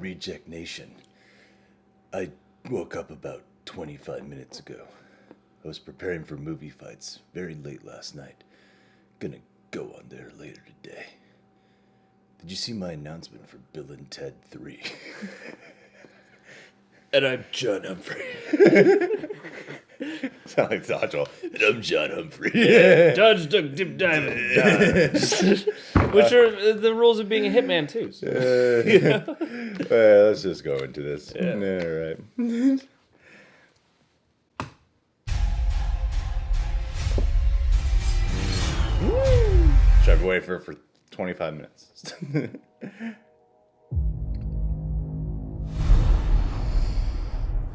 Reject Nation. I woke up about 25 minutes ago. I was preparing for movie fights very late last night. Gonna go on there later today. Did you see my announcement for Bill and Ted 3? And I'm John Humphrey. Sound like Dodgeball. And I'm John Humphrey. Dodge, duck, dip, dive, and dodge. Which are the rules of being a hitman, too. So. Let's just go into this. Yeah. All right. Try to wait for 25 minutes.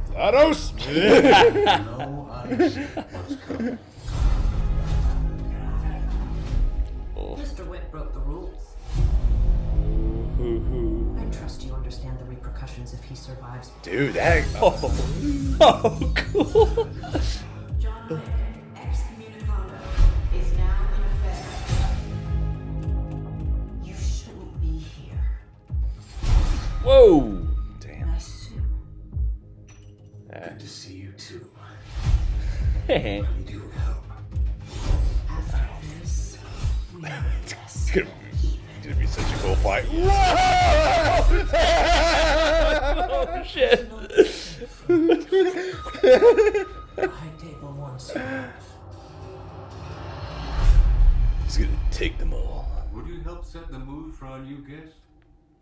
Thanos! No ice was coming. Mr. Wick broke the rules. I trust you understand the repercussions if he survives. Dude, that... Oh, cool. John Wick, excommunicado, is now in effect. You shouldn't be here. Whoa. Damn. Nice suit. Good to see you too. Hey. I need your help. After this, we will test It's gonna be such a cool fight. Oh, shit. high table once. He's gonna take them all. Would you help set the mood for our new guest?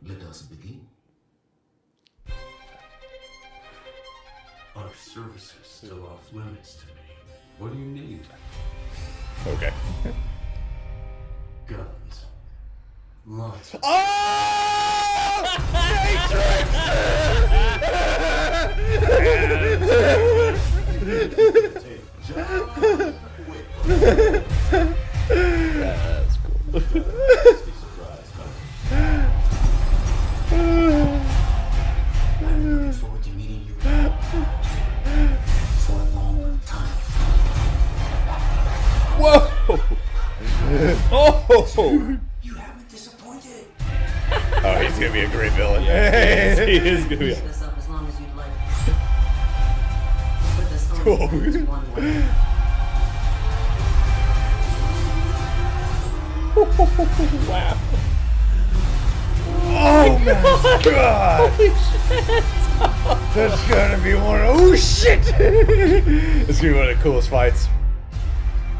Let us begin. Our services still off limits to me. What do you need? Okay. Guns. Lots of That's cool. I'm looking forward to meeting you for a long time. Whoa. Oh. You haven't disappointed. Oh, he's gonna be a great villain. He is gonna be. Keep this up as long as you'd like. But this Cool. only happens one way. Wow. Oh my god! Holy shit. That's gonna be one of... Oh shit! It's gonna be one of the coolest fights.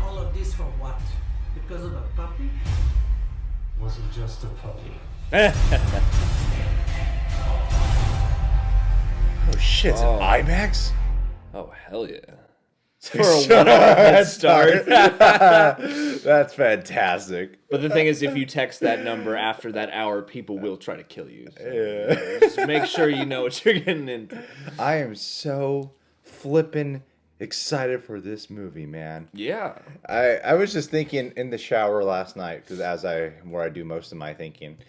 All of this for what? Because of a puppy? Wasn't just a puppy. Oh shit, it's Oh. an IMAX? Oh, hell yeah. For a 1 hour head start. That's fantastic. But the thing is, if you text that number after that hour, people will try to kill you. So Yeah. just make sure you know what you're getting into. I am so flippin' excited for this movie, man. Yeah. I was just thinking in the shower last night, because where I do most of my thinking,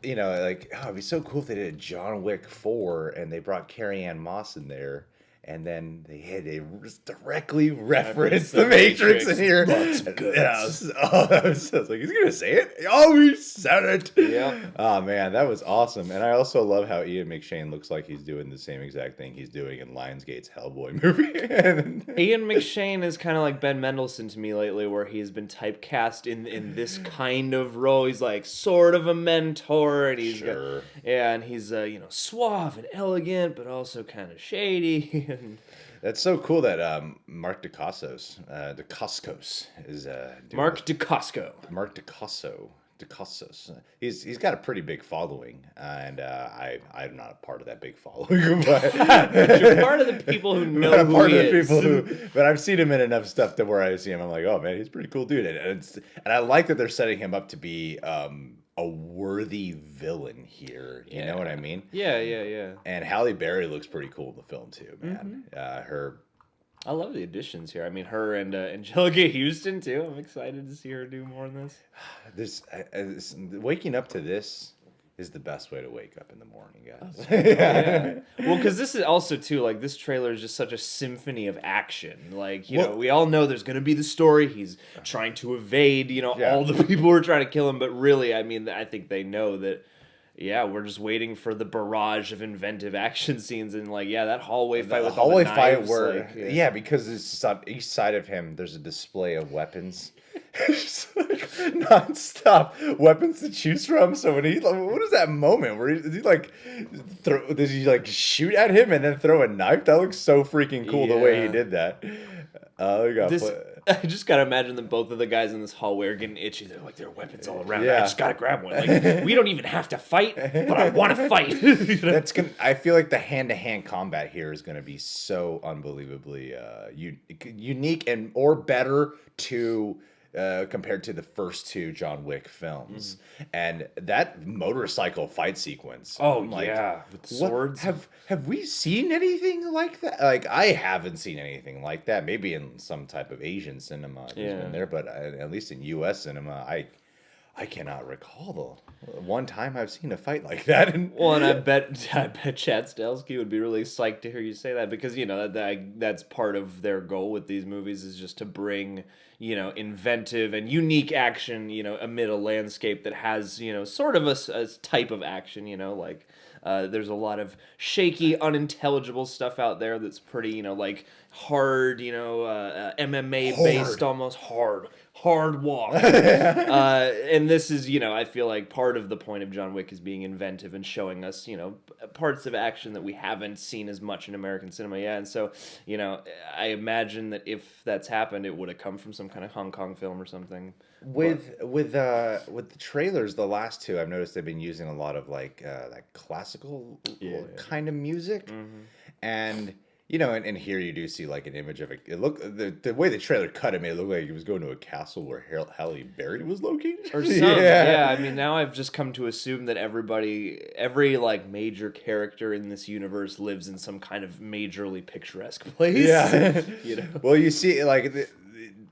you know, like, oh, it'd be so cool if they did a John Wick 4 and they brought Carrie-Ann Moss in there. And then they had a directly reference the Matrix in here. I was like, he's gonna say it? Oh, he said it. Yeah. Oh man, that was awesome. And I also love how Ian McShane looks like he's doing the same exact thing he's doing in Lionsgate's Hellboy movie. Ian McShane is kind of like Ben Mendelsohn to me lately, where he's been typecast in this kind of role. He's like sort of a mentor, and he's Sure. and he's you know, suave and elegant, but also kind of shady. That's so cool that Mark Dacascos is doing Mark Dacascos. Mark Dacascos. He's got a pretty big following, and I'm not a part of that big following, but You're part of the people who know I'm who part he of the is. people who. But I've seen him in enough stuff to where I see him, I'm like, oh man, he's a pretty cool dude, and I like that they're setting him up to be a worthy villain here. You know what I mean? Yeah. And Halle Berry looks pretty cool in the film too, man. Her. I love the additions here. I mean, her and Angelica Houston too. I'm excited to see her do more in this. Waking up to this is the best way to wake up in the morning, guys. Yeah. Well, because this is also too, like, this trailer is just such a symphony of action. Like, you know, we all know there's gonna be the story. He's trying to evade, you know, all the people who are trying to kill him. But really, I mean, I think they know that yeah, we're just waiting for the barrage of inventive action scenes, and like, yeah, that hallway fight The with all hallway the fight knives, where like, yeah, because it's just on each side of him there's a display of weapons. Just like non-stop weapons to choose from. So when he what is that moment where does he like does he like shoot at him and then throw a knife? That looks so freaking cool the way he Yeah. did that. Oh, we got This, I just gotta imagine that both of the guys in this hallway are getting itchy. They're like, there are weapons all around. I Yeah. just gotta grab one. Like, we don't even have to fight, but I want to fight. You know? That's gonna. I feel like the hand-to-hand combat here is gonna be so unbelievably unique and or better to compared to the first two John Wick films. And that motorcycle fight sequence. Oh I'm like, yeah, with what- swords. Have we seen anything like that? Like I haven't seen anything like that. Maybe in some type of Asian cinema, there's Yeah. been there, but at least in U.S. cinema, I cannot recall the one time I've seen a fight like that. And Well, and I bet Chad Stahelski would be really psyched to hear you say that, because you know that's part of their goal with these movies, is just to bring, you know, inventive and unique action, you know, amid a landscape that has, you know, sort of a type of action, you know, like there's a lot of shaky, unintelligible stuff out there that's pretty, you know, like hard, you know, MMA based, almost hard walk. And this is, you know, I feel like part of the point of John Wick is being inventive and showing us, you know, parts of action that we haven't seen as much in American cinema yet. And so, you know, I imagine that if that's happened, it would have come from some kind of Hong Kong film or something. with the trailers, the last two, I've noticed they've been using a lot of like classical kind of music, and you know, and here you do see like an image of the way the trailer cut him, it looked like he was going to a castle where Halle Berry was located Or something. Yeah, I mean, now I've just come to assume that every like major character in this universe lives in some kind of majorly picturesque place. Yeah. You know? Well, you see, like,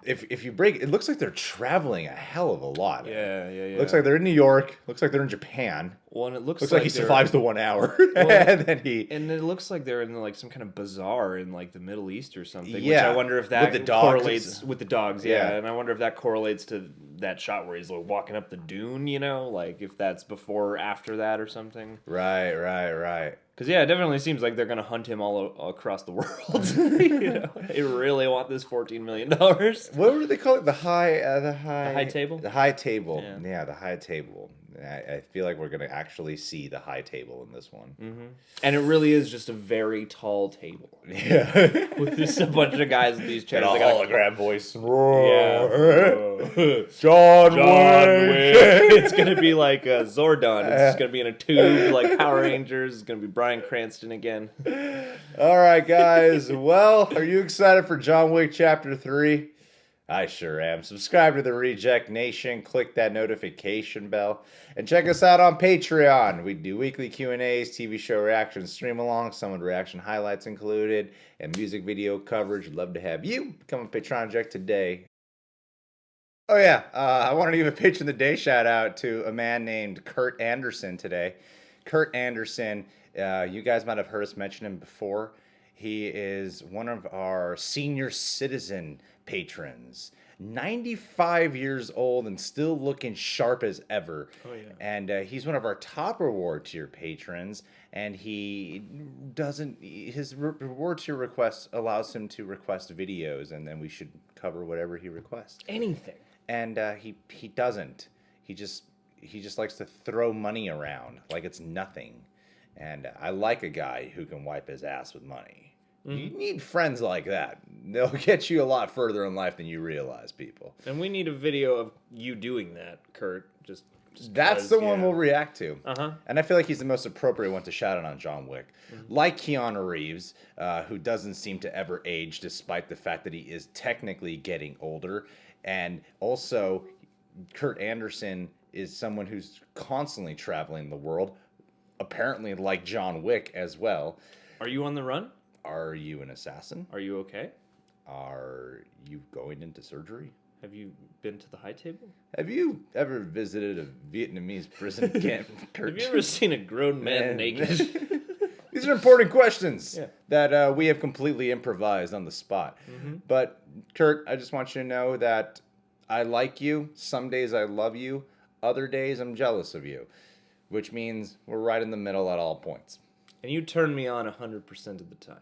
if you break, it looks like they're traveling a hell of a lot. Yeah. Looks like they're in New York. Looks like they're in Japan. Well, and it looks like he they're- survives the 1 hour, and then he. And it looks like they're in like some kind of bazaar in like the Middle East or something. Which Yeah, I wonder if that with the dogs. correlates with the dogs. Yeah. Yeah. And I wonder if that correlates to that shot where he's like walking up the dune. You know, like if that's before or after that or something. Right. Because yeah, it definitely seems like they're gonna hunt him all across the world. You know, they really want this $14 million. What would they call it? The high table? The high table. Yeah. Yeah, the high table. I feel like we're gonna actually see the high table in this one. And it really is just a very tall table Yeah. with just a bunch of guys with these chairs. And a They got hologram voice. Yeah. John John Wick. Wick. It's gonna be like Zordon. It's just gonna be in a tube like Power Rangers. It's gonna be Bryan Cranston again. All right, guys. Well, are you excited for John Wick Chapter 3? I sure am. Subscribe to the Reject Nation. Click that notification bell. And check us out on Patreon. We do weekly Q&As, TV show reactions, stream-alongs, some with reaction highlights included, and music video coverage. We'd love to have you become a Patreon Jack today. Oh, yeah. I wanted to give a Patron of the Day shout-out to a man named Kurt Anderson today. Kurt Anderson, you guys might have heard us mention him before. He is one of our senior citizen patrons. 95 years old and still looking sharp as ever. Oh, yeah. And he's one of our top reward tier patrons. And he doesn't, his reward tier request allows him to request videos, and then we should cover whatever he requests. Anything. And he doesn't. He just likes to throw money around like it's nothing. And I like a guy who can wipe his ass with money. You need friends like that. They'll get you a lot further in life than you realize, people. And we need a video of you doing that, Kurt. Just That's the one we'll react to. Uh-huh. And I feel like he's the most appropriate one to shout out on John Wick. Like Keanu Reeves, who doesn't seem to ever age despite the fact that he is technically getting older. And also, Kurt Anderson is someone who's constantly traveling the world, apparently like John Wick as well. Are you on the run? Are you an assassin? Are you okay? Are you going into surgery? Have you been to the high table? Have you ever visited a Vietnamese prison camp, Kurt? Have you ever seen a grown man naked? These are important questions Yeah. that we have completely improvised on the spot. But, Kurt, I just want you to know that I like you. Some days I love you. Other days I'm jealous of you. which means we're right in the middle at all points. And you turn me on 100% of the time.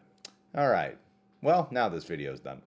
All right. Well, now this video's done.